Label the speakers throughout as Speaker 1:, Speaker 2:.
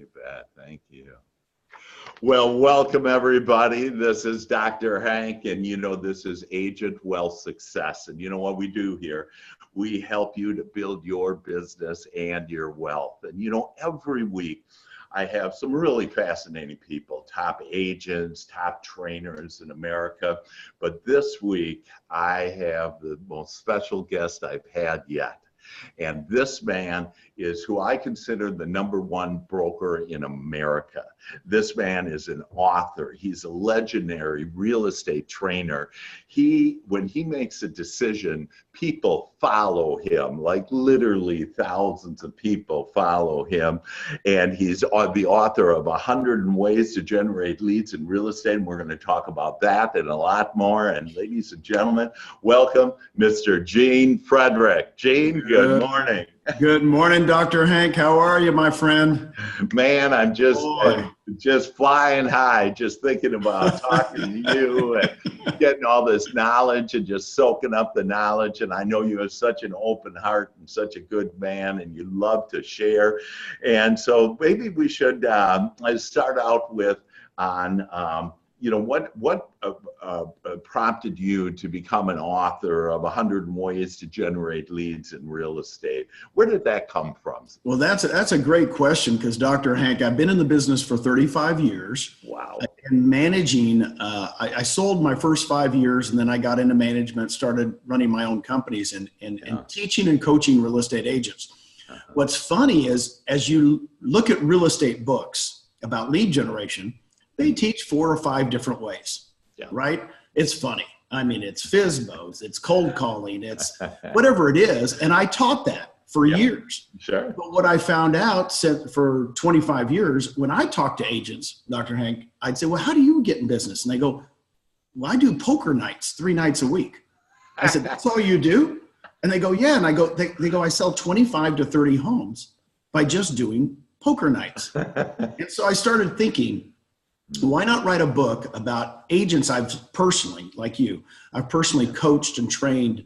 Speaker 1: You bet. Thank you. Well, welcome everybody. This is Dr. Hank, and this is Agent Wealth Success. And you know what we do here? We help you to build your business and your wealth. And every week I have some really fascinating people, top agents, top trainers in America. But this week I have the most special guest I've had yet. And this man is who I consider the #1 broker in America. This man is an author. He's a legendary real estate trainer. When he makes a decision, people follow him, like literally thousands of people follow him. And he's the author of 100 Ways to Generate Leads in Real Estate. And we're going to talk about that and a lot more. And ladies and gentlemen, welcome Mr. Gene Frederick. Gene, good morning.
Speaker 2: Good morning, Dr. Hank. How are you, my friend?
Speaker 1: Man, I'm just flying high, just thinking about talking to you and getting all this knowledge and just soaking up the knowledge. And I know you have such an open heart and such a good man, and you love to share. And so maybe we should start out with what prompted you to become an author of 100 Ways to Generate Leads in Real Estate? Where did that come from?
Speaker 2: Well, that's a great question, because Dr. Hank, I've been in the business for 35 years.
Speaker 1: Wow.
Speaker 2: And managing, I sold my first 5 years, and then I got into management, started running my own companies and teaching and coaching real estate agents. Uh-huh. What's funny is, as you look at real estate books about lead generation, they teach 4 or 5 different ways, right? It's funny. I mean, it's FSBOs, it's cold calling, it's whatever it is. And I taught that for years.
Speaker 1: Sure.
Speaker 2: But what I found out for 25 years, when I talk to agents, Dr. Hank, I'd say, well, how do you get in business? And they go, well, I do poker nights 3 nights a week. I said, that's all you do? And they go, yeah. And I go, they go, I sell 25 to 30 homes by just doing poker nights. And so I started thinking, why not write a book about agents I've personally, like you, I've personally coached and trained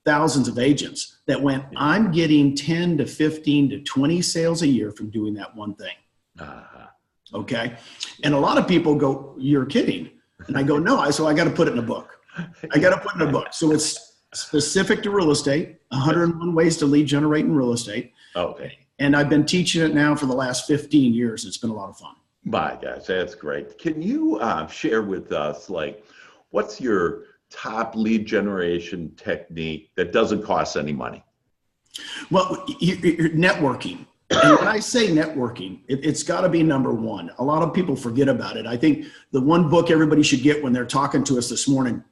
Speaker 2: thousands of agents that went, I'm getting 10 to 15 to 20 sales a year from doing that one thing. Okay. And a lot of people go, you're kidding. And I go, no, so I got to put it in a book. I got to put it in a book. So it's specific to real estate, 101 Ways to Lead Generate in Real Estate.
Speaker 1: Okay.
Speaker 2: And I've been teaching it now for the last 15 years. It's been a lot of fun.
Speaker 1: My gosh, that's great. Can you share with us, what's your top lead generation technique that doesn't cost any money?
Speaker 2: Well, you're networking. And when I say networking, it's got to be #1. A lot of people forget about it. I think the one book everybody should get when they're talking to us this morning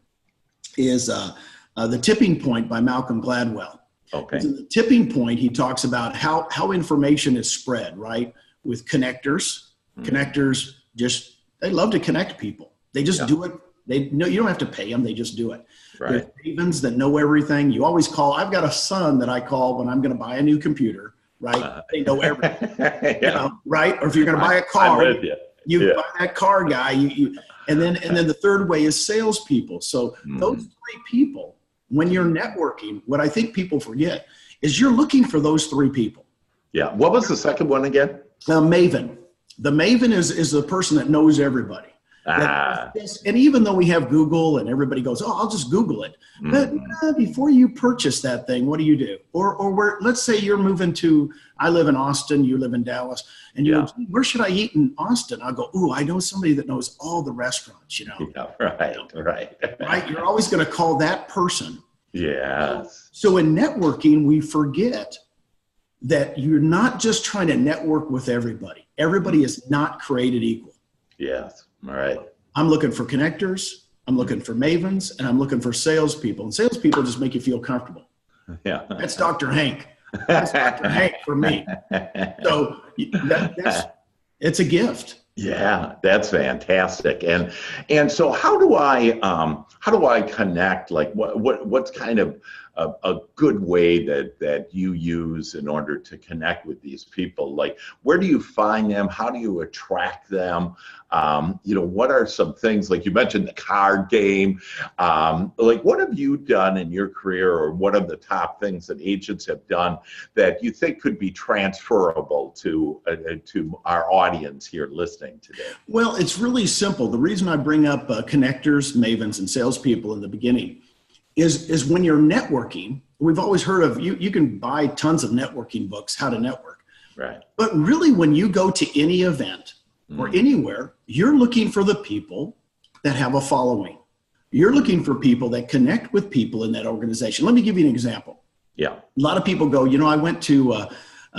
Speaker 2: is The Tipping Point by Malcolm Gladwell.
Speaker 1: Okay.
Speaker 2: In The Tipping Point, he talks about how information is spread, right? With connectors. Connectors they love to connect people. They just do it. You don't have to pay them. They just do it.
Speaker 1: Right.
Speaker 2: There's mavens that know everything. You always call. I've got a son that I call when I'm going to buy a new computer, right? They know everything, right? Or if you're going to buy a car, you buy that car guy, and then the third way is salespeople. So those 3 people, when you're networking, what I think people forget is you're looking for those 3 people.
Speaker 1: Yeah. What was the second one again?
Speaker 2: Maven. The Maven is the person that knows everybody. And even though we have Google and everybody goes, oh, I'll just Google it. But before you purchase that thing, what do you do? Or let's say you're moving I live in Austin, you live in Dallas, and you go, where should I eat in Austin? I'll go, ooh, I know somebody that knows all the restaurants,
Speaker 1: Yeah, right.
Speaker 2: You're always going to call that person.
Speaker 1: Yes.
Speaker 2: So in networking, we forget that you're not just trying to network with everybody. Everybody is not created equal.
Speaker 1: Yes. All right.
Speaker 2: I'm looking for connectors. I'm looking for mavens, and I'm looking for salespeople. And salespeople just make you feel comfortable.
Speaker 1: Yeah.
Speaker 2: That's Dr. Hank. That's Dr. Hank for me. So it's a gift.
Speaker 1: Yeah, that's fantastic. And so how do I connect? Like what's kind of a good way that you use in order to connect with these people? Like, where do you find them? How do you attract them? What are some things, like you mentioned the card game, like what have you done in your career, or what are the top things that agents have done that you think could be transferable to our audience here listening today?
Speaker 2: Well, it's really simple. The reason I bring up connectors, mavens, and salespeople in the beginning is when you're networking, we've always heard of, you can buy tons of networking books, how to network.
Speaker 1: Right.
Speaker 2: But really, when you go to any event or anywhere, you're looking for the people that have a following. You're looking for people that connect with people in that organization. Let me give you an example.
Speaker 1: Yeah.
Speaker 2: A lot of people go, I went to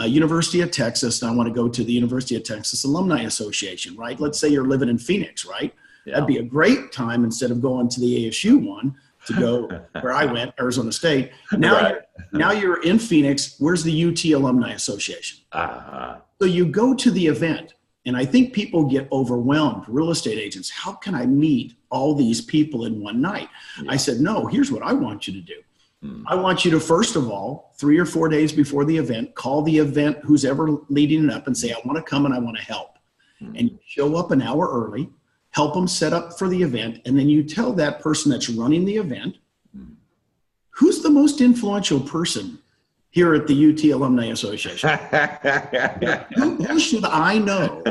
Speaker 2: University of Texas, and I want to go to the University of Texas Alumni Association, right? Let's say you're living in Phoenix, right? Yeah. That'd be a great time, instead of going to the ASU one, to go where I went, Arizona State. Now, right. Now you're in Phoenix. Where's the UT Alumni Association? So you go to the event, and I think people get overwhelmed, real estate agents. How can I meet all these people in one night? Yeah. I said, no, here's what I want you to do. I want you to, first of all, 3 or 4 days before the event, call the event, who's ever leading it up, and say, I want to come and I want to help. And you show up an hour early, help them set up for the event, and then you tell that person that's running the event, who's the most influential person here at the UT Alumni Association? Who should I know?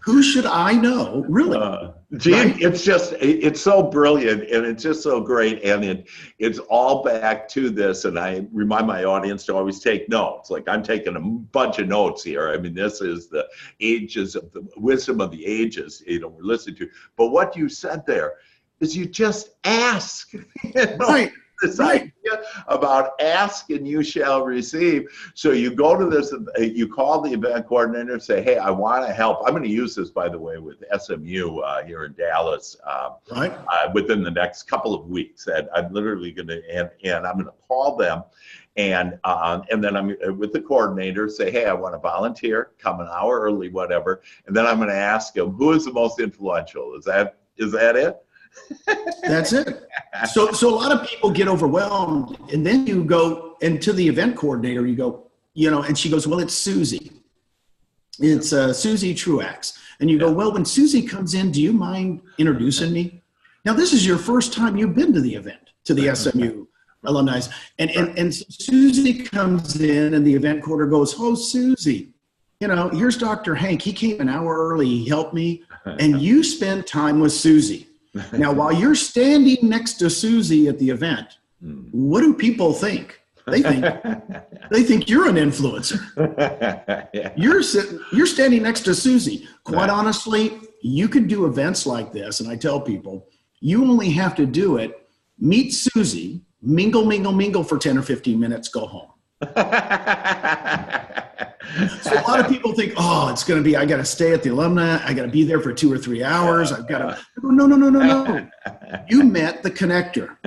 Speaker 2: Who should I know? Really?
Speaker 1: Gene,
Speaker 2: right?
Speaker 1: It's so brilliant, and it's just so great. And it's all back to this. And I remind my audience to always take notes. Like, I'm taking a bunch of notes here. I mean, this is the ages of the wisdom of the ages, we're listening to. But what you said there is you just ask.
Speaker 2: Right.
Speaker 1: This idea about ask and you shall receive. So you go to this, you call the event coordinator and say, hey, I want to help. I'm going to use this, by the way, with SMU here in Dallas within the next couple of weeks. And I'm literally going to, and I'm going to call them. And then I'm with the coordinator, say, hey, I want to volunteer, come an hour early, whatever. And then I'm going to ask them, who is the most influential? Is that it?
Speaker 2: That's it. So a lot of people get overwhelmed, and then you go into the event coordinator, you go, and she goes, well, it's Susie. It's Susie Truax. And you go, well, when Susie comes in, do you mind introducing me? Now, this is your first time you've been to the event, to the SMU alumni. And Susie comes in, and the event coordinator goes, oh, Susie, here's Dr. Hank. He came an hour early. He helped me. And you spend time with Susie. Now, while you're standing next to Susie at the event, what do people think? They think you're an influencer. Yeah. You're standing next to Susie. Quite honestly, you could do events like this, and I tell people, you only have to do it, meet Susie, mingle for 10 or 15 minutes, go home. So a lot of people think, oh, it's going to be, I got to stay at the alumni. I got to be there for 2 or 3 hours. I've got to, no. You met the connector,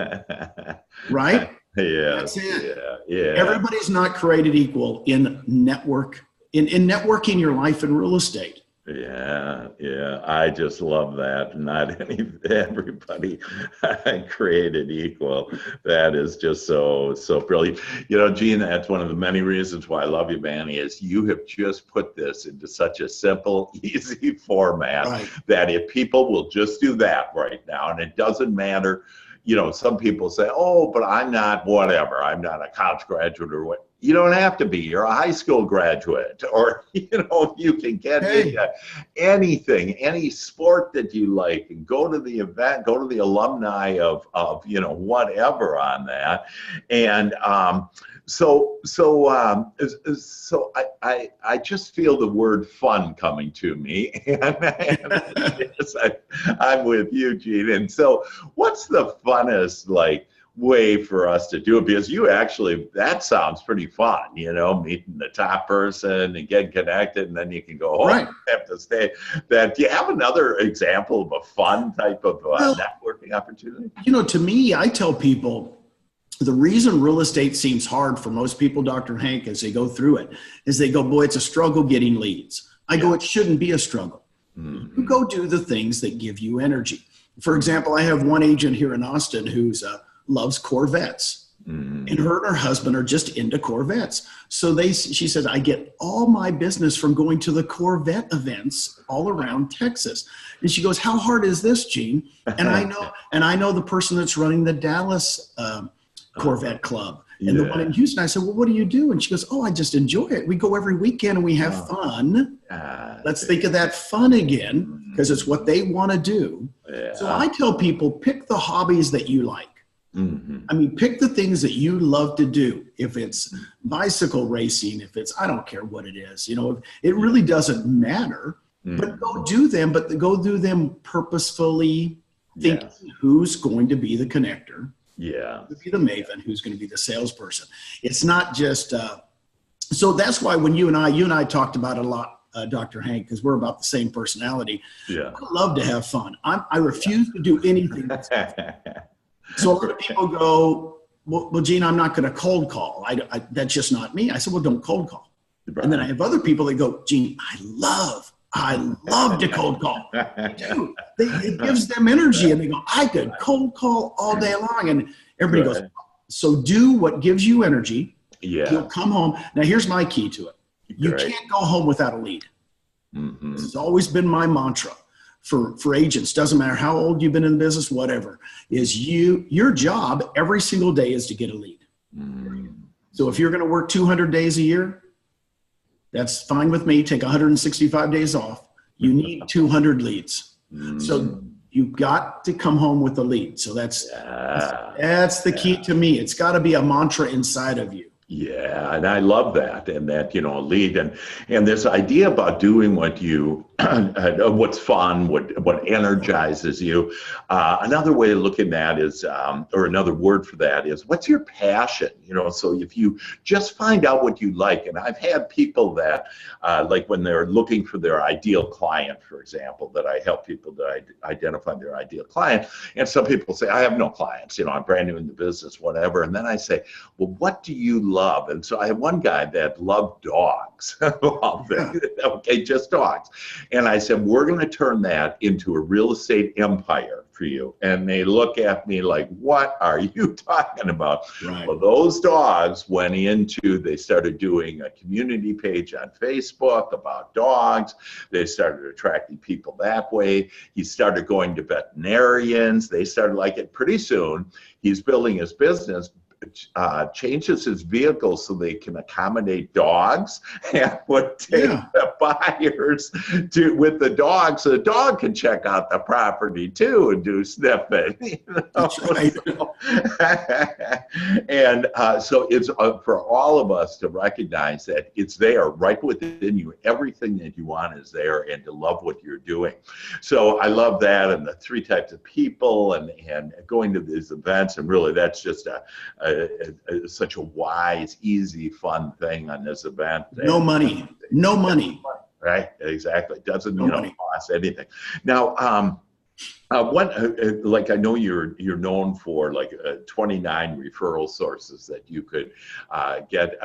Speaker 2: right?
Speaker 1: Yeah.
Speaker 2: That's it.
Speaker 1: Yeah.
Speaker 2: Everybody's not created equal in networking your life in real estate.
Speaker 1: Yeah. I just love that. Not everybody created equal. That is just so brilliant. Gene, that's one of the many reasons why I love you, Manny, is you have just put this into such a simple, easy format that if people will just do that right now, and it doesn't matter, some people say, oh, but I'm not whatever. I'm not a college graduate or what. You don't have to be. You're a high school graduate, or, you can get into anything, any sport that you like, and go to the event, go to the alumni of whatever on that. And so I just feel the word fun coming to me. And I'm with you, Gene. And so what's the funnest, way for us to do it? Because that sounds pretty fun, meeting the top person and getting connected, and then you can go home and have to stay. Do you have another example of a fun type of networking opportunity?
Speaker 2: To me, I tell people the reason real estate seems hard for most people, Dr. Hank, as they go through it, is they go, boy, it's a struggle getting leads. I go, it shouldn't be a struggle. You go do the things that give you energy. For example, I have one agent here in Austin who's loves Corvettes. And her and her husband are just into Corvettes. So she said, I get all my business from going to the Corvette events all around Texas. And she goes, how hard is this, Gene? And I know the person that's running the Dallas Corvette Club and the one in Houston. I said, well, what do you do? And she goes, oh, I just enjoy it. We go every weekend and we have fun. Let's think of that fun again, because it's what they want to do. So I tell people, pick the hobbies that you like. I mean, pick the things that you love to do. If it's bicycle racing, if it's, I don't care what it is, it really doesn't matter, but go do them, but go do them purposefully, thinking who's going to be the connector, to be the maven, who's going to be the salesperson. It's not just, so that's why when you and I talked about it a lot, Dr. Hank, because we're about the same personality. I love to have fun. I refuse to do anything that's So a lot of people go, well, Gene, I'm not going to cold call. That's just not me. I said, well, don't cold call. And then I have other people that go, Gene, I love to cold call. Dude, it gives them energy. And they go, I could cold call all day long. And everybody goes, so do what gives you energy. You'll come home. Now, here's my key to it. You can't go home without a lead. This has always been my mantra. For agents, doesn't matter how old you've been in the business, whatever, is your job every single day is to get a lead. So if you're going to work 200 days a year, that's fine with me. Take 165 days off. You need 200 leads. So you've got to come home with a lead. So that's the key to me. It's got to be a mantra inside of you.
Speaker 1: Yeah, and I love that, and that, lead and this idea about doing what you, what's fun, what energizes you. Another way of looking at is, or another word for that is, what's your passion? So if you just find out what you like, and I've had people that, like when they're looking for their ideal client, for example, that I help people to identify their ideal client, and some people say, I have no clients, I'm brand new in the business, whatever, and then I say, well, what do you love? And so I have one guy that loved dogs. Okay, just dogs. And I said, we're going to turn that into a real estate empire for you. And they look at me like, what are you talking about? Well, those dogs they started doing a community page on Facebook about dogs. They started attracting people that way. He started going to veterinarians. They started like it. Pretty soon, he's building his business, changes his vehicle so they can accommodate dogs, and would take the buyers with the dog so the dog can check out the property too and do sniffing.
Speaker 2: That's right.
Speaker 1: And so it's for all of us to recognize that it's there right within you. Everything that you want is there, and to love what you're doing. So I love that, and the 3 types of people, and going to these events, and really that's just such a wise, easy, fun thing on this event.
Speaker 2: No money.
Speaker 1: Right, exactly. Doesn't cost anything. Now, like I know you're known for 29 referral sources that you could get.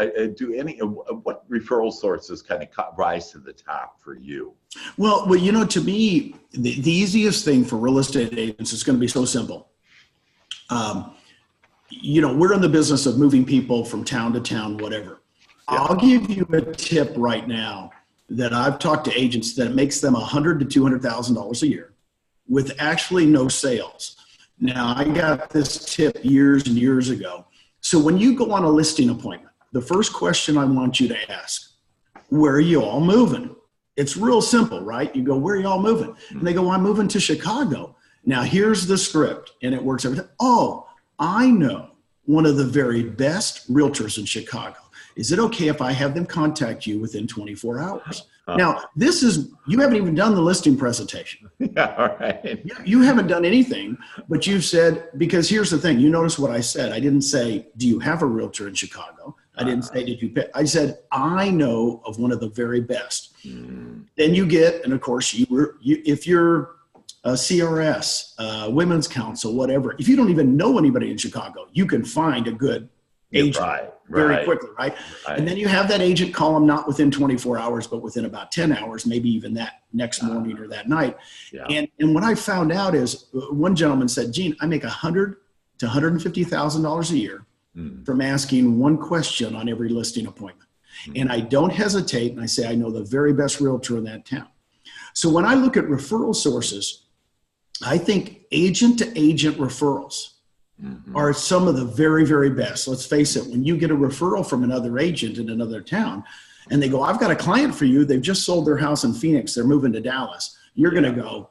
Speaker 1: What referral sources kind of rise to the top for you?
Speaker 2: Well, to me, the easiest thing for real estate agents is going to be so simple. We're in the business of moving people from town to town, whatever. I'll give you a tip right now that I've talked to agents that makes them $100,000 to $200,000 a year with actually no sales. Now, I got this tip years and years ago. So when you go on a listing appointment, the first question I want you to ask, where are you all moving? It's real simple, right? You go, where are you all moving? And they go, well, I'm moving to Chicago. Now, here's the script, and it works every time. Oh, I know one of the very best realtors in Chicago. Is it okay if I have them contact you within 24 hours? Now, you haven't even done the listing presentation.
Speaker 1: Yeah, all right.
Speaker 2: You haven't done anything, but you've said, because here's the thing, you notice what I said. I didn't say, do you have a realtor in Chicago? I didn't say, did you pay? I said, I know of one of the very best. Then you get, and of course, if you're a CRS, Women's Council, whatever, if you don't even know anybody in Chicago, you can find a good agent very quickly, right? And then you have that agent call them not within 24 hours, but within about 10 hours, maybe even that next morning or that night. And what I found out is one gentleman said, Gene, I make $100,000 to $150,000 a year from asking one question on every listing appointment. And I don't hesitate, and I say I know the very best realtor in that town. So when I look at referral sources, I think agent to agent referrals are some of the very, very best. Let's face it, when you get a referral from another agent in another town and they go, I've got a client for you, they've just sold their house in Phoenix, they're moving to Dallas. You're going to go,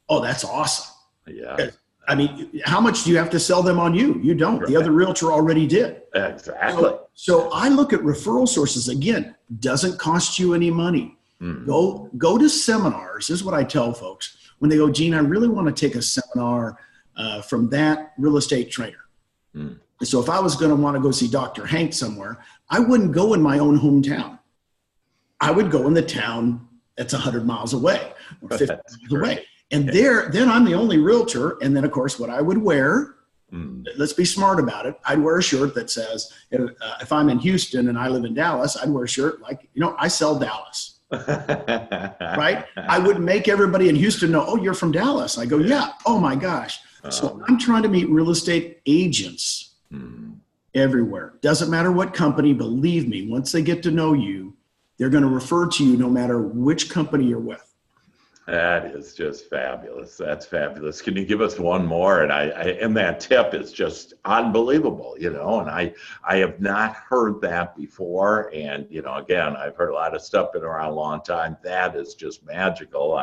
Speaker 2: oh, that's awesome.
Speaker 1: Yeah.
Speaker 2: I mean, how much do you have to sell them on you? You don't. Right. The other realtor already did.
Speaker 1: Exactly.
Speaker 2: So I look at referral sources. Again, doesn't cost you any money. Go to seminars. This is what I tell folks. When they go, Gene, I really want to take a seminar from that real estate trainer. So if I was going to want to go see Dr. Hank somewhere, I wouldn't go in my own hometown. I would go in the town that's 100 miles away or 50 miles away. And then I'm the only realtor. And then, of course, what I would wear, let's be smart about it. I'd wear a shirt that says, if I'm in Houston and I live in Dallas, I'd wear a shirt like, I sell Dallas. Right? I wouldn't make everybody in Houston know, oh, you're from Dallas. I go, yeah. Oh, my gosh. So I'm trying to meet real estate agents everywhere. Doesn't matter what company. Believe me, once they get to know you, they're going to refer to you no matter which company you're with.
Speaker 1: That is just fabulous. That's fabulous. Can you give us one more? And that tip is just unbelievable, and I have not heard that before. And, again, I've heard a lot of stuff, been around a long time. That is just magical.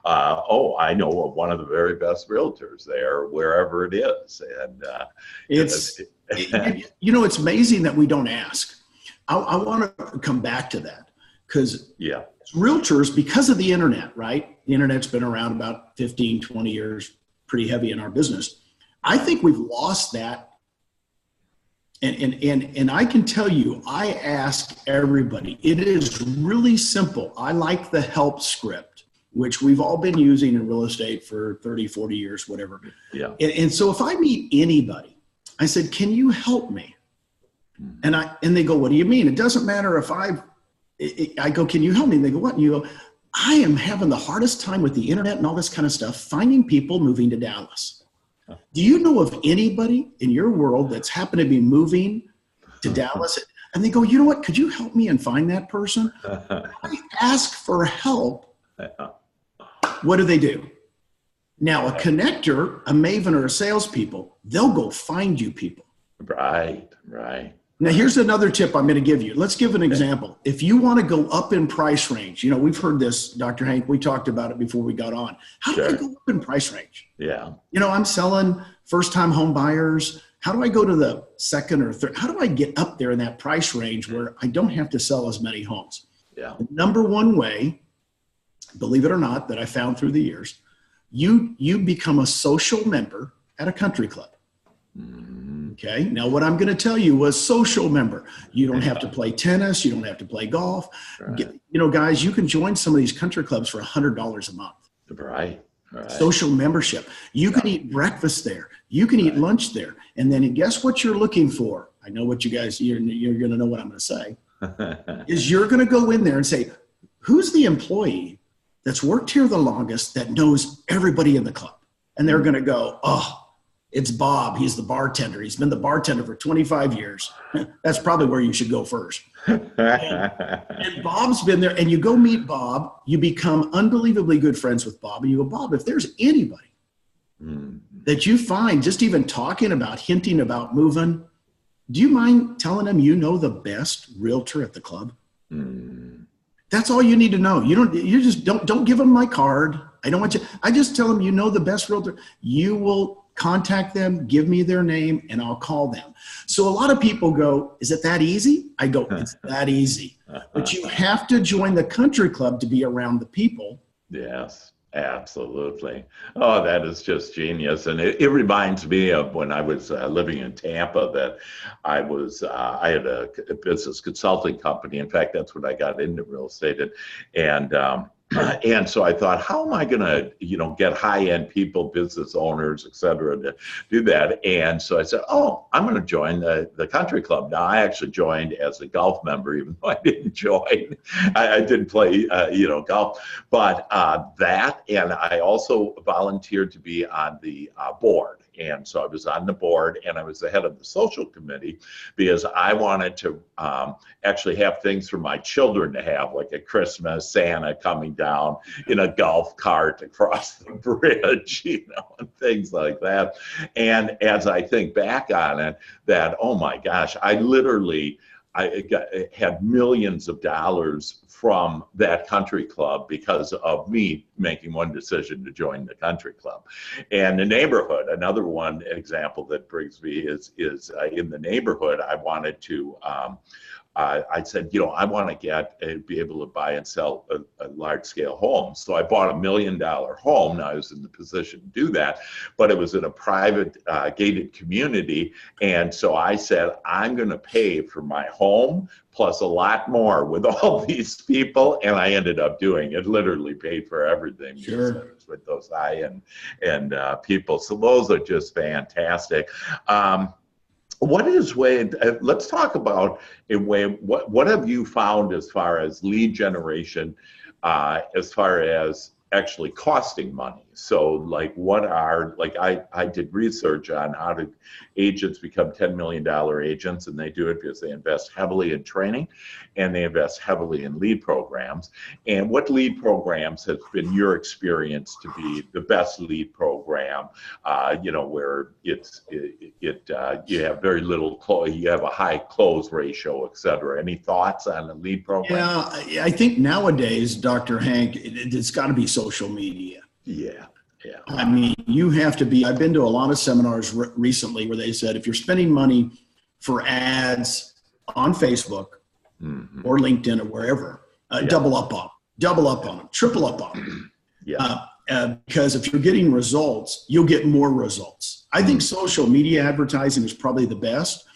Speaker 1: I know of one of the very best realtors there, wherever it is. And
Speaker 2: it's amazing that we don't ask. I want to come back to that because realtors, because of the internet, right? The internet's been around about 15, 20 years, pretty heavy in our business. I think we've lost that. And I can tell you, I ask everybody, it is really simple. I like the help script, which we've all been using in real estate for 30, 40 years, whatever. Yeah. And so if I meet anybody, I said, can you help me? And they go, what do you mean? It doesn't matter if I go, can you help me? And they go, what? And you go, I am having the hardest time with the internet and all this kind of stuff, finding people moving to Dallas. Do you know of anybody in your world that's happened to be moving to Dallas? And they go, you know what? Could you help me and find that person? I ask for help. What do? Now, a connector, a maven, or a salespeople, they'll go find you people.
Speaker 1: Right.
Speaker 2: Now, here's another tip I'm going to give you. Let's give an example. If you want to go up in price range, we've heard this, Dr. Hank, we talked about it before we got on. How do I go up in price range?
Speaker 1: Yeah.
Speaker 2: I'm selling first-time home buyers. How do I go to the second or third? How do I get up there in that price range where I don't have to sell as many homes?
Speaker 1: Yeah.
Speaker 2: The number one way, believe it or not, that I found through the years, you become a social member at a country club. Okay. Now, what I'm going to tell you was social member. You don't have to play tennis. You don't have to play golf. Right. Guys, you can join some of these country clubs for $100 a month.
Speaker 1: Right.
Speaker 2: Social membership. You can eat breakfast there. You can eat lunch there. And then guess what you're looking for? I know what you're going to know what I'm going to say. Is you're going to go in there and say, who's the employee that's worked here the longest that knows everybody in the club? And they're going to go, oh, it's Bob. He's the bartender. He's been the bartender for 25 years. That's probably where you should go first. And Bob's been there. And you go meet Bob. You become unbelievably good friends with Bob. And you go, Bob, if there's anybody that you find just even talking about, hinting about moving, do you mind telling them the best realtor at the club? That's all you need to know. You just don't give them my card. I don't want you. I just tell them the best realtor. You will contact them, give me their name, and I'll call them. So a lot of people go, is it that easy? I go, it's that easy. But you have to join the country club to be around the people.
Speaker 1: Yes, absolutely. Oh, that is just genius. And it reminds me of when I was living in Tampa that I had a business consulting company. In fact, that's when I got into real estate. And so I thought, how am I going to, get high-end people, business owners, et cetera, to do that? And so I said, I'm going to join the country club. Now, I actually joined as a golf member, even though I didn't join. I didn't play, golf. But that, and I also volunteered to be on the board. And so I was on the board, and I was the head of the social committee because I wanted to actually have things for my children to have, like at Christmas, Santa coming down in a golf cart across the bridge, and things like that. And as I think back on it, that, oh my gosh, I had millions of dollars from that country club because of me making one decision to join the country club. And the neighborhood, another one example that brings me is in the neighborhood, I wanted to, I said, I want to be able to buy and sell a large scale home. So I bought $1 million home. Now I was in the position to do that, but it was in a private gated community. And so I said, I'm going to pay for my home plus a lot more with all these people. And I ended up doing it, literally paid for everything.
Speaker 2: Sure.
Speaker 1: With those high-end people. So those are just fantastic. Let's talk about what have you found as far as lead generation, as far as actually costing money? So I did research on how do agents become $10 million agents, and they do it because they invest heavily in training and they invest heavily in lead programs. And what lead programs has been your experience to be the best lead program, where you have very little, you have a high close ratio, et cetera. Any thoughts on the lead program?
Speaker 2: Yeah, I think nowadays, Dr. Hank, it's got to be social media.
Speaker 1: Yeah.
Speaker 2: I mean, you have to be, I've been to a lot of seminars recently where they said, if you're spending money for ads on Facebook or LinkedIn or wherever, double up on them, triple up on them. Because if you're getting results, you'll get more results. I think social media advertising is probably the best.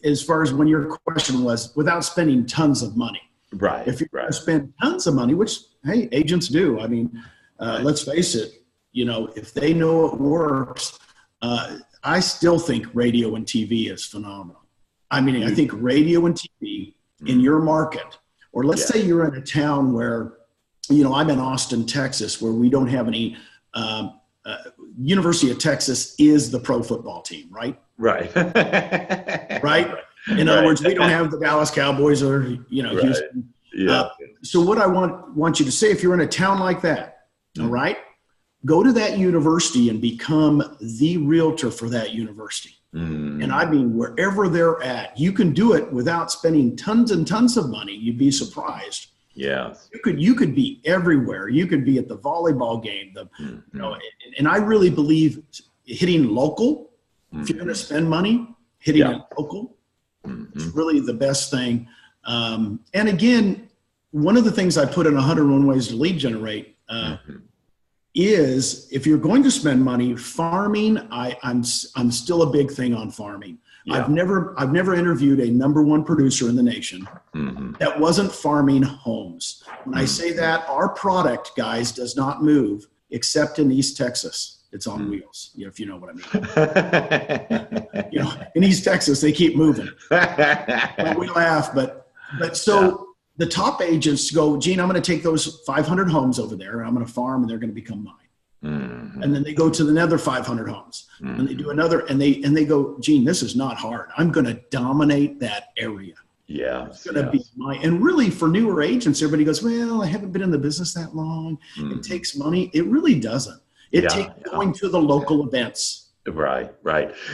Speaker 2: As far as when your question was, without spending tons of money.
Speaker 1: Right.
Speaker 2: If you're going to spend tons of money, which, hey, agents do. I mean, let's face it, if they know it works, I still think radio and TV is phenomenal. I mean, I think radio and TV in your market, or let's say you're in a town where, I'm in Austin, Texas, where we don't have any, University of Texas is the pro football team, right?
Speaker 1: Right.
Speaker 2: Right? In other words, we don't have the Dallas Cowboys or, Houston. So what I want you to say, if you're in a town like that, all right, go to that university and become the realtor for that university. And I mean, wherever they're at, you can do it without spending tons and tons of money. You'd be surprised.
Speaker 1: Yes.
Speaker 2: You could be everywhere. You could be at the volleyball game, and I really believe hitting local, if you're going to spend money, hitting it local, is really the best thing. And again, one of the things I put in 101 Ways to Lead Generate is if you're going to spend money, farming, I'm still a big thing on farming. I've never interviewed a #1 producer in the nation that wasn't farming homes. When I say that, our product, guys, does not move except in East Texas. It's on wheels, if you know what I mean. In East Texas, they keep moving. We laugh, but the top agents go, Gene, I'm going to take those 500 homes over there, and I'm going to farm, and they're going to become mine. And then they go to another 500 homes, and they do another, and they go, Gene, this is not hard. I'm going to dominate that area. It's going to be mine. And really, for newer agents, everybody goes, well, I haven't been in the business that long. It takes money. It really doesn't. It takes going to the local events.
Speaker 1: Right.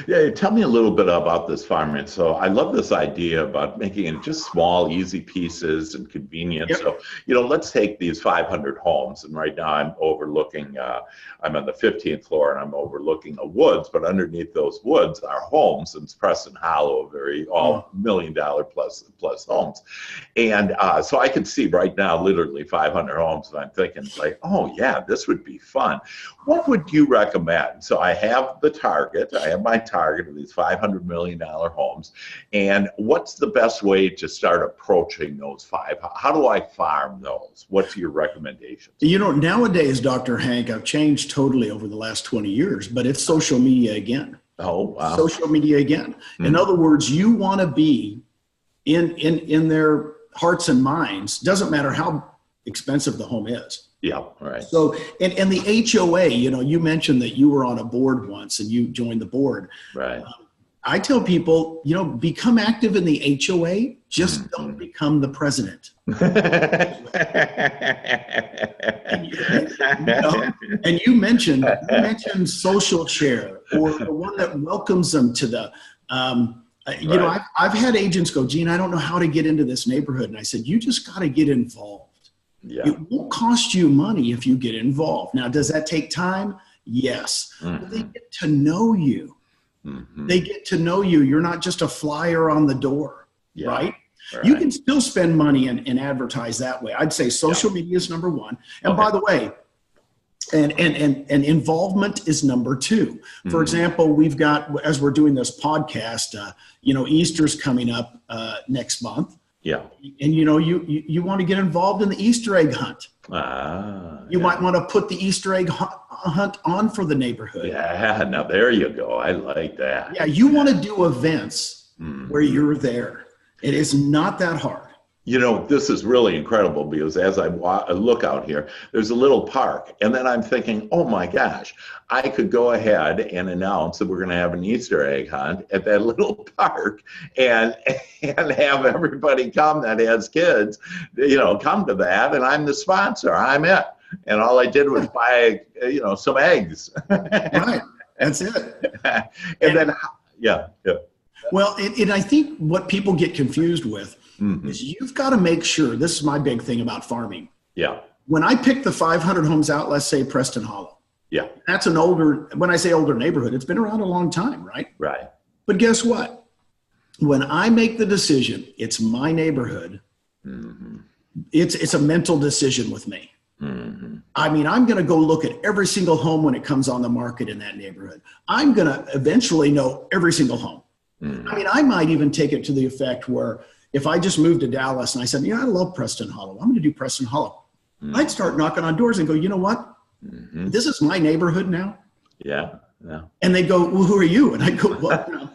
Speaker 1: Yeah, tell me a little bit about this farming. So I love this idea about making it just small, easy pieces and convenient. So, let's take these 500 homes. And right now I'm overlooking, I'm on the 15th floor and I'm overlooking a woods, but underneath those woods are homes, and it's Preston Hollow, all $1 million plus homes. And so I can see right now literally 500 homes, and I'm thinking oh yeah, this would be fun. What would you recommend? So I have my target of these $500 million homes. And what's the best way to start approaching those five? How do I farm those? What's your recommendations?
Speaker 2: Nowadays, Dr. Hank, I've changed totally over the last 20 years, but it's social media again.
Speaker 1: Oh, wow.
Speaker 2: Social media again. In other words, you want to be in their hearts and minds. Doesn't matter how expensive the home is.
Speaker 1: Yeah, right.
Speaker 2: So, and the HOA, you mentioned that you were on a board once and you joined the board.
Speaker 1: Right.
Speaker 2: I tell people, become active in the HOA, just don't become the president. And you mentioned social share, or the one that welcomes them to the, right. I've had agents go, Gene, I don't know how to get into this neighborhood. And I said, you just got to get involved.
Speaker 1: Yeah.
Speaker 2: It won't cost you money if you get involved. Now, does that take time? Yes. But they get to know you. They get to know you. You're not just a flyer on the door, right? You can still spend money and advertise that way. I'd say social media is number one. And by the way, and involvement is number two. For example, we've got, as we're doing this podcast, Easter's coming up next month.
Speaker 1: Yeah.
Speaker 2: And you want to get involved in the Easter egg hunt. You might want to put the Easter egg hunt on for the neighborhood.
Speaker 1: Yeah, now there you go. I like that.
Speaker 2: Yeah, you want to do events where you're there. It is not that hard.
Speaker 1: This is really incredible because as I look out here, there's a little park. And then I'm thinking, oh my gosh, I could go ahead and announce that we're going to have an Easter egg hunt at that little park and have everybody come that has kids, come to that. And I'm the sponsor. I'm it. And all I did was buy, some eggs.
Speaker 2: Right. That's it.
Speaker 1: and then, yeah.
Speaker 2: Well, and I think what people get confused with is you've got to make sure, this is my big thing about farming.
Speaker 1: Yeah.
Speaker 2: When I pick the 500 homes out, let's say Preston Hollow.
Speaker 1: Yeah.
Speaker 2: That's when I say older neighborhood, it's been around a long time, right?
Speaker 1: Right.
Speaker 2: But guess what? When I make the decision, it's my neighborhood. It's a mental decision with me. I mean, I'm going to go look at every single home when it comes on the market in that neighborhood. I'm going to eventually know every single home. I mean, I might even take it to the effect where if I just moved to Dallas and I said, I love Preston Hollow, I'm going to do Preston Hollow. I'd start knocking on doors and go, you know what? This is my neighborhood now.
Speaker 1: Yeah.
Speaker 2: And they go, well, who are you? And I go, well,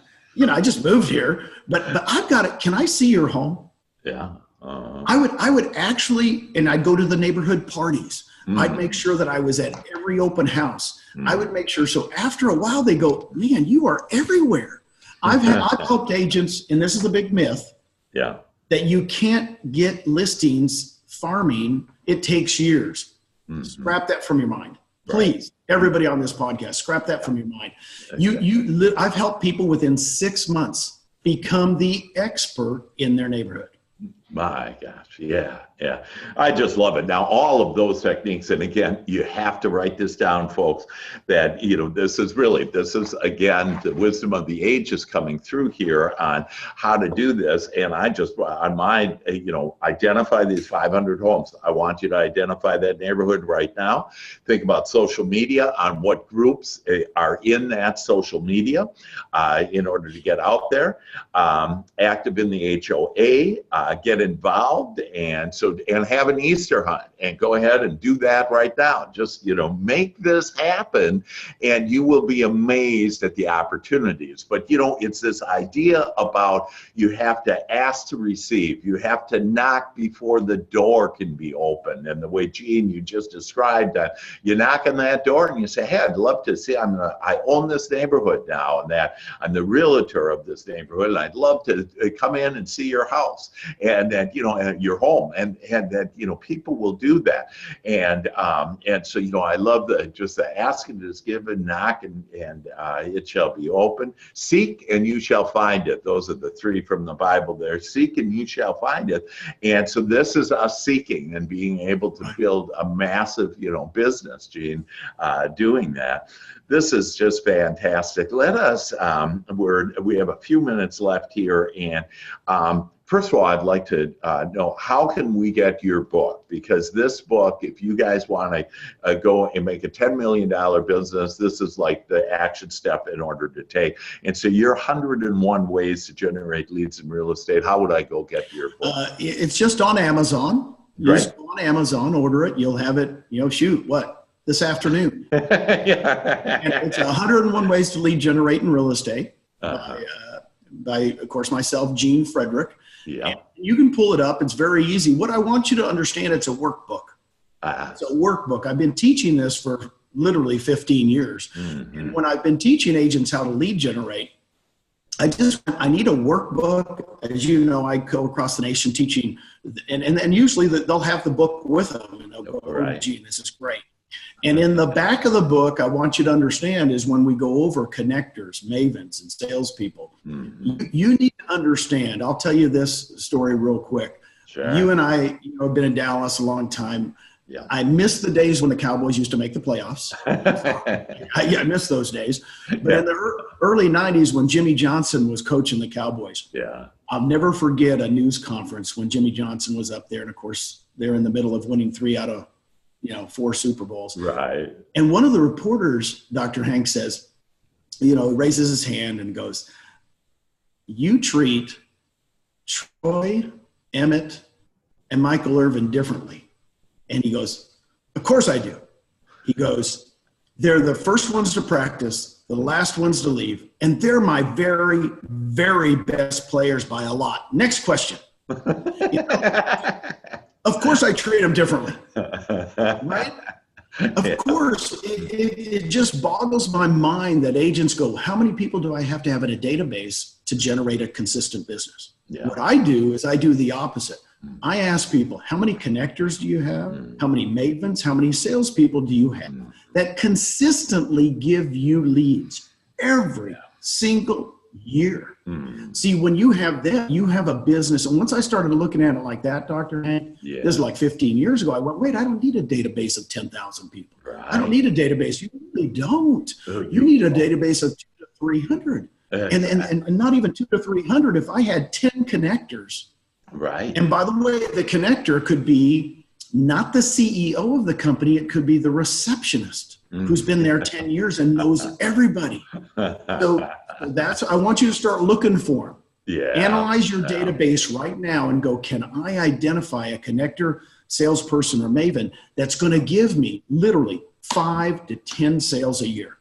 Speaker 2: I just moved here, but I've got it. Can I see your home?
Speaker 1: Yeah.
Speaker 2: I would actually, and I'd go to the neighborhood parties. I'd make sure that I was at every open house. I would make sure. So after a while, they go, man, you are everywhere. I've helped agents, and this is a big myth.
Speaker 1: Yeah.
Speaker 2: That you can't get listings farming. It takes years. Scrap that from your mind. Please, everybody on this podcast, scrap that from your mind. I've helped people within 6 months become the expert in their neighborhood.
Speaker 1: My gosh. Yeah. I just love it. Now, all of those techniques, and again, you have to write this down, folks, that, this is again, the wisdom of the ages coming through here on how to do this. And I just, on my, identify these 500 homes. I want you to identify that neighborhood right now. Think about social media, on what groups are in that social media in order to get out there. Active in the HOA, get involved, and have an Easter hunt, and go ahead and do that right now. Just, make this happen, and you will be amazed at the opportunities. But, it's this idea about you have to ask to receive. You have to knock before the door can be opened. And the way, Gene, you just described that, you knock on that door and you say, hey, I'd love to see, I own this neighborhood now, and that I'm the realtor of this neighborhood, and I'd love to come in and see your house and that, your home, and that, people will do that. And so, I love the ask and is given, knock and it shall be open. Seek and you shall find it. Those are the three from the Bible there. Seek and you shall find it. And so this is us seeking and being able to build a massive, business, Gene, doing that. This is just fantastic. Let us, we have a few minutes left here, and first of all, I'd like to know, how can we get your book? Because this book, if you guys want to go and make a $10 million business, this is like the action step in order to take. And so your 101 ways to generate leads in real estate, how would I go get your book?
Speaker 2: It's just on Amazon. Just go on Amazon, order it. You'll have it, this afternoon. And it's 101 ways to lead generate in real estate by, of course, myself, Gene Frederick.
Speaker 1: Yeah.
Speaker 2: And you can pull it up. It's very easy. What I want you to understand, it's a workbook. It's a workbook. I've been teaching this for literally 15 years.
Speaker 1: Mm-hmm.
Speaker 2: And when I've been teaching agents how to lead generate, I need a workbook. As you know, I go across the nation teaching, and usually they'll have the book with them, and they'll go, oh, gee, this is great. And in the back of the book, I want you to understand is when we go over connectors, mavens, and salespeople, you need to understand. I'll tell you this story real quick.
Speaker 1: Sure.
Speaker 2: You and I, have been in Dallas a long time.
Speaker 1: Yeah.
Speaker 2: I miss the days when the Cowboys used to make the playoffs. I miss those days. But in the early 90s when Jimmy Johnson was coaching the Cowboys, I'll never forget a news conference when Jimmy Johnson was up there. And, of course, they're in the middle of winning 3 out of 4 Super Bowls.
Speaker 1: Right.
Speaker 2: And one of the reporters, Dr. Hank, says, raises his hand and goes, you treat Troy, Emmett, and Michael Irvin differently. And he goes, of course I do. He goes, they're the first ones to practice, the last ones to leave, and they're my very, very best players by a lot. Next question. Of course I treat them differently, right? Of course, it just boggles my mind that agents go, how many people do I have to have in a database to generate a consistent business? Yeah. What I do is I do the opposite. I ask people, how many connectors do you have? How many mavens? How many salespeople do you have that consistently give you leads every single year? See, when you have them, you have a business. And once I started looking at it like that, Dr. Hank, this is like 15 years ago, I went, wait, I don't need a database of 10,000 people. Right. I don't need a database. You really don't. You need a database of 200 to 300. And not even 200 to 300. If I had 10 connectors, right. And by the way, the connector could be not the CEO of the company. It could be the receptionist who's been there 10 years and knows everybody. So I want you to start looking for them. Yeah. Analyze your database right now and go, can I identify a connector, salesperson, or maven that's going to give me literally 5 to 10 sales a year?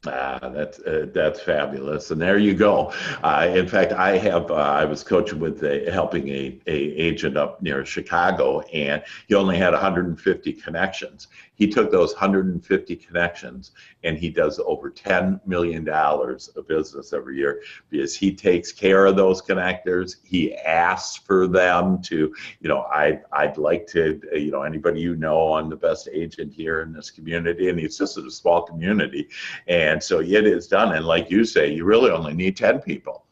Speaker 1: That's fabulous, and there you go. In fact, I was coaching with helping a agent up near Chicago, and he only had 150 connections. He took those 150 connections, and he does over $10 million of business every year because he takes care of those connectors. He asks for them to, I'd like to, anybody I'm the best agent here in this community, and it's just a small community. And so it is done. And like you say, you really only need 10 people.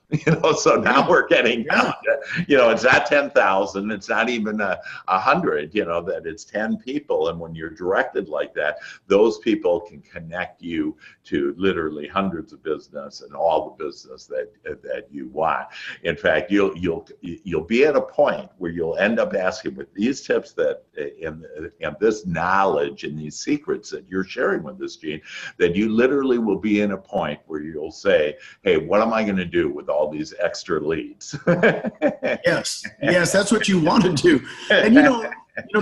Speaker 1: So now we're getting down to, it's not 10,000, it's not even 100, that it's 10 people. And when you're directed like that, those people can connect you to literally hundreds of business and all the business that you want. In fact, you'll be at a point where you'll end up asking with these tips and this knowledge and these secrets that you're sharing with this, Gene, that you literally will be in a point where you'll say, hey, what am I going to do with all these extra leads?
Speaker 2: Yes, that's what you want to do. And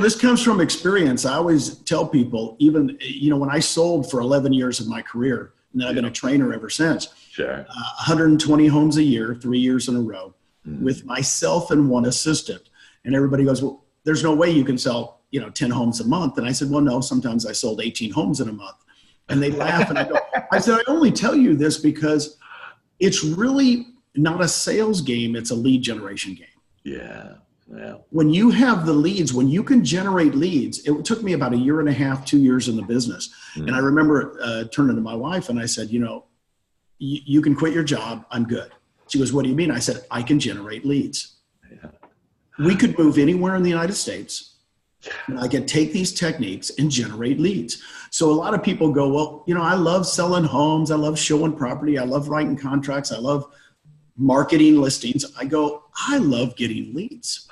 Speaker 2: this comes from experience. I always tell people, even when I sold for 11 years of my career, and I've been a trainer ever since. Sure. 120 homes a year, 3 years in a row, with myself and one assistant. And everybody goes, well, there's no way you can sell 10 homes a month. And I said, well, no, sometimes I sold 18 homes in a month. And they laugh, and I said, I only tell you this because it's really not a sales game, it's a lead generation game. Yeah. When you have the leads, when you can generate leads, it took me about 1.5 years, 2 years in the business. And I remember turning to my wife and I said, you can quit your job. I'm good. She goes, what do you mean? I said, I can generate leads. Yeah. We could move anywhere in the United States. And I can take these techniques and generate leads. So a lot of people go, well, I love selling homes. I love showing property. I love writing contracts. I love marketing listings. I go, I love getting leads.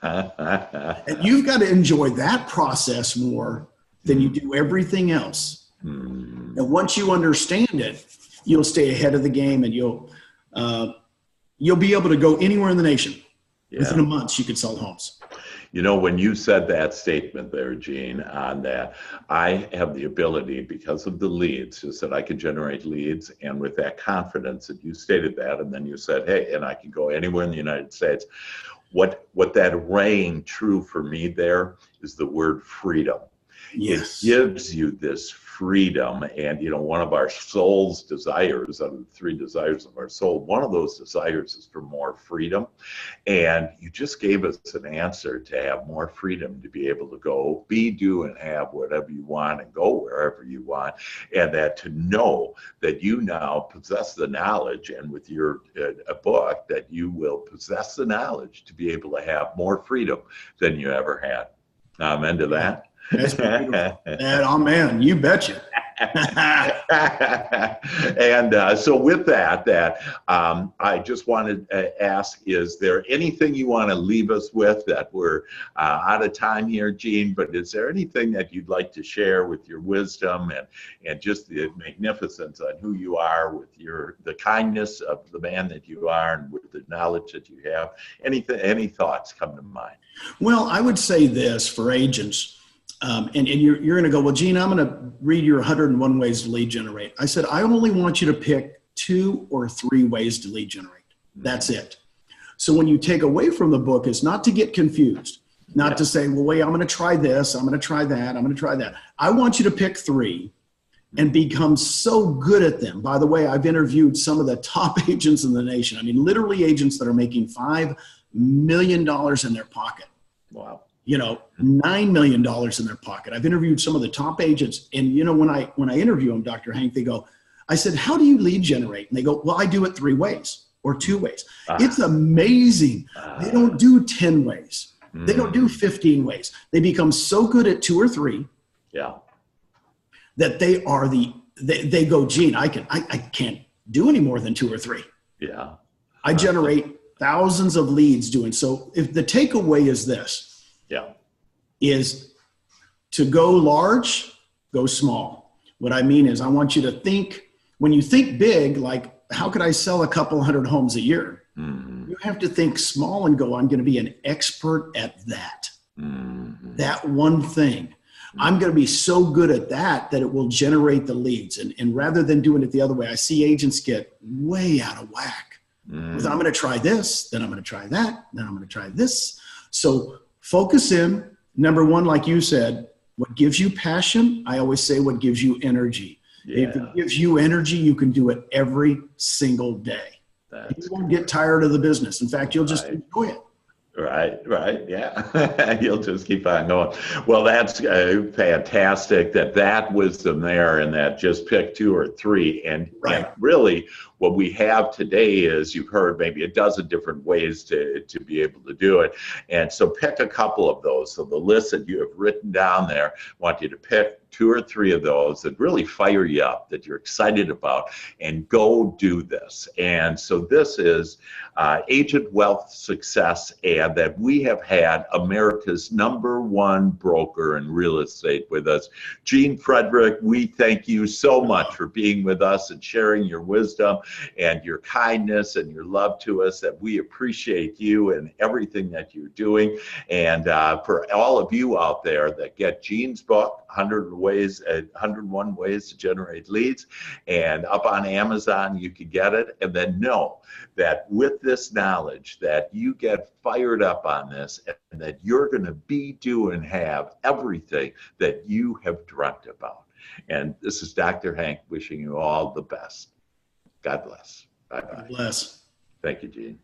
Speaker 2: And you've got to enjoy that process more than you do everything else. And once you understand it, you'll stay ahead of the game, and you'll be able to go anywhere in the nation. Within a month, you could sell homes.
Speaker 1: You know, when you said that statement there, Gene, on that, I have the ability, because of the leads, is that I can generate leads, and with that confidence that you stated that, and then you said, hey, and I can go anywhere in the United States. What that rang true for me there is the word freedom.
Speaker 2: Yes.
Speaker 1: It gives you this freedom. And, you know, one of our soul's desires, out of the 3 desires of our soul, one of those desires is for more freedom. And you just gave us an answer to have more freedom, to be able to go, be, do, and have whatever you want and go wherever you want. And that to know that you now possess the knowledge, and with your a book, that you will possess the knowledge to be able to have more freedom than you ever had. Amen to that.
Speaker 2: That's beautiful. And, oh man, you betcha.
Speaker 1: And so with that, I just wanted to ask, is there anything you want to leave us with? That we're out of time here, Gene, but is there anything that you'd like to share with your wisdom and just the magnificence on who you are, with the kindness of the man that you are, and with the knowledge that you have? Any thoughts come to mind?
Speaker 2: Well, I would say this for agents. And you're going to go, well, Gene, I'm going to read your 101 ways to lead generate. I said, I only want you to pick 2 or 3 ways to lead generate. That's it. So when you take away from the book, is not to get confused, not to say, well, wait, I'm going to try this, I'm going to try that, I'm going to try that. I want you to pick 3 and become so good at them. By the way, I've interviewed some of the top agents in the nation. I mean, literally agents that are making $5 million in their pocket.
Speaker 1: Wow.
Speaker 2: You know, $9 million in their pocket. I've interviewed some of the top agents, and you know, when I interview them, Dr. Hank, they go, I said, how do you lead generate? And they go, well, I do it 3 ways or 2 ways. It's amazing. They don't do 10 ways. They don't do 15 ways. They become so good at 2 or 3 that they go, Gene, I can't do any more than 2 or 3.
Speaker 1: Yeah.
Speaker 2: I generate thousands of leads doing so. If the takeaway is this, is to go large, go small. What I mean is, I want you to think, when you think big, like, how could I sell a couple hundred homes a year? You have to think small and go, I'm going to be an expert at that. That one thing. I'm going to be so good at that it will generate the leads. And rather than doing it the other way, I see agents get way out of whack. With, I'm going to try this, then I'm going to try that, then I'm going to try this. So focus in. Number 1, like you said, what gives you passion? I always say what gives you energy. If it gives you energy, you can do it every single day. You won't get tired of the business. In fact, you'll just enjoy it.
Speaker 1: Right. Yeah. You'll just keep on going. Well, that's fantastic that wisdom there, and that just pick 2 or 3. And really what we have today is, you've heard maybe a dozen different ways to be able to do it. And so pick a couple of those. So the list that you have written down there, I want you to pick 2 or 3 of those that really fire you up, that you're excited about, and go do this. And so this is Agent Wealth Success, and that we have had America's #1 broker in real estate with us. Gene Frederick, we thank you so much for being with us and sharing your wisdom and your kindness and your love to us, that we appreciate you and everything that you're doing. And for all of you out there that get Gene's book, 101 Ways to Generate Leads, and up on Amazon, you can get it. And then know that with this knowledge, that you get fired up on this, and that you're going to be, do, and have everything that you have dreamt about. And this is Dr. Hank wishing you all the best. God bless. Bye-bye.
Speaker 2: God bless.
Speaker 1: Thank you, Gene.